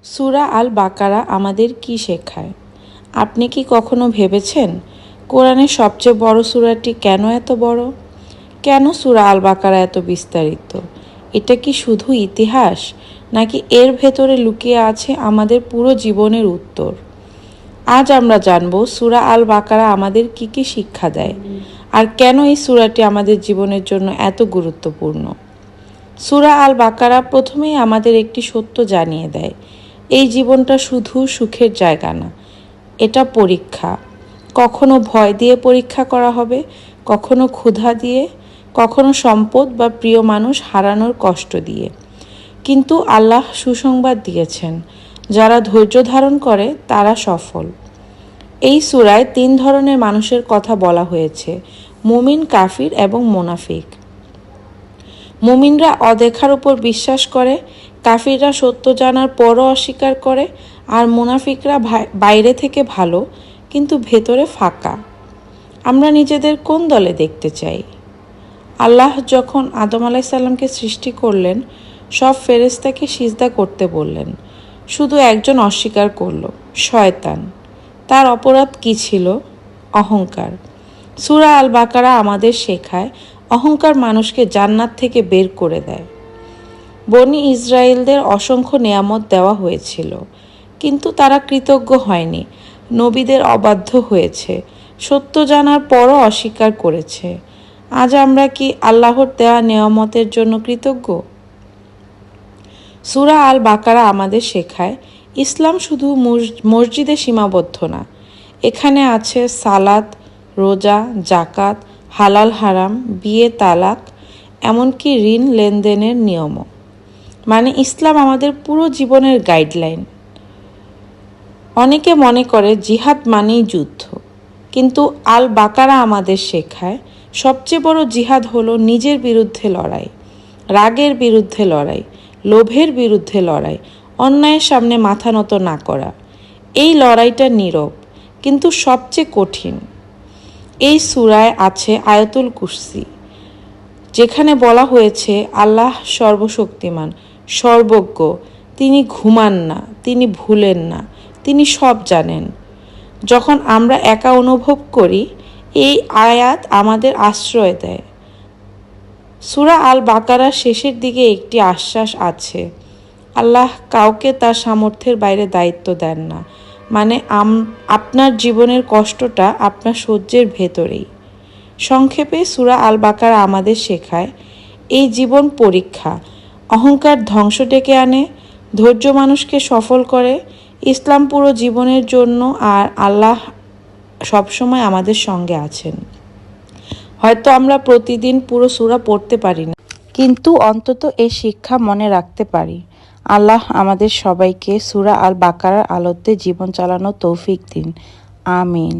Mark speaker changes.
Speaker 1: সূরা আল বাকারা আমাদের কি শেখায়? আপনি কি কখনো ভেবেছেন কোরআনের সবচেয়ে বড় সূরাটি কেন এত বড়? কেন সূরা আল বাকারা এত বিস্তারিত? এটা কি শুধু ইতিহাস, নাকি এর ভেতরে লুকিয়ে আছে আমাদের পুরো জীবনের উত্তর? আজ আমরা জানব সূরা আল বাকারা আমাদের কি কি শিক্ষা দেয়, আর কেন এই সূরাটি আমাদের জীবনের জন্য এত গুরুত্বপূর্ণ। সূরা আল বাকারা প্রথমেই আমাদের একটি সত্য জানিয়ে দেয়, এই জীবনটা শুধু সুখের জায়গা না, এটা পরীক্ষা। কখনো ভয় দিয়ে পরীক্ষা করা হবে, কখনো ক্ষুধা দিয়ে, কখনো সম্পদ বা প্রিয় মানুষ হারানোর কষ্ট দিয়ে। কিন্তু আল্লাহ সুসংবাদ দিয়েছেন, যারা ধৈর্য ধারণ করে তারা সফল। এই সূরায় 3 ধরনের মানুষের কথা বলা হয়েছে: মুমিন, কাফির এবং মুনাফিক। মুমিনরা অদেখার উপর বিশ্বাস করে, কাফিররা সত্য জানার পরও অস্বীকার করে, আর মুনাফিকরা বাইরে থেকে ভালো কিন্তু ভেতরে ফাঁকা। আমরা নিজেদের কোন দলে দেখতে চাই? আল্লাহ যখন আদম আলাইসাল্লামকে সৃষ্টি করলেন, সব ফেরেশতাকে সিজদা করতে বললেন, শুধু একজন অস্বীকার করল, শয়তান। তার অপরাধ কি ছিল? অহংকার। সূরা আল বাকারা আমাদের শেখায়, অহংকার মানুষকে জান্নাত থেকে বের করে দেয়। বনি ইসরায়েলদের অসংখ্য নেয়ামত দেওয়া হয়েছিল, কিন্তু তারা কৃতজ্ঞ হয়নি, নবীদের অবাধ্য হয়েছে, সত্য জানার পরও অস্বীকার করেছে। আজ আমরা কি আল্লাহর দেওয়া নেয়ামতের জন্য কৃতজ্ঞ? সূরা আল বাকারা আমাদের শেখায়, ইসলাম শুধু মসজিদে সীমাবদ্ধ না, এখানে আছে সালাত, রোজা, জাকাত, হালাল হারাম, বিয়ে, তালাক, এমনকি ঋণ লেনদেনের নিয়মও। মানে ইসলাম আমাদের পুরো জীবনের গাইডলাইন। অনেকে মনে করে জিহাদ মানেই যুদ্ধ, কিন্তু আল বাকারা আমাদের শেখায় সবচেয়ে বড় জিহাদ হলো নিজের বিরুদ্ধে লড়াই, রাগের বিরুদ্ধে লড়াই, লোভের বিরুদ্ধে লড়াই, অন্যায়ের সামনে মাথা নত না করা। এই লড়াইটা নীরব কিন্তু সবচেয়ে কঠিন। এই সূরায় আছে আয়াতুল কুরসি, যেখানে বলা হয়েছে আল্লাহ সর্বশক্তিমান, সর্বজ্ঞ, তিনি ঘুমান না, তিনি ভুলেন না, তিনি সব জানেন। যখন আমরা একা অনুভব করি, এই আয়াত আমাদের আশ্রয় দেয়। সূরা আল বাকারার শেষের দিকে একটি আশ্বাস আছে, আল্লাহ কাউকে তার সামর্থ্যের বাইরে দায়িত্ব দেন না। মানে আপনার জীবনের কষ্টটা আপনার সহ্যের ভেতরেই। সংক্ষেপে সূরা আল বাকারা আমাদের শেখায়, এই জীবন পরীক্ষা, অহংকার ধ্বংস ডেকে আনে, ধৈর্য মানুষকে সফল করে, ইসলাম পুরো জীবনের জন্য, আর আল্লাহ সবসময় আমাদের সঙ্গে আছেন। হয়তো আমরা প্রতিদিন পুরো সূরা পড়তে পারি না, কিন্তু অন্তত এই শিক্ষা মনে রাখতে পারি। আল্লাহ আমাদের সবাইকে সূরা আল বাকারার আলোতে জীবন চালানোর তৌফিক দিন। আমিন।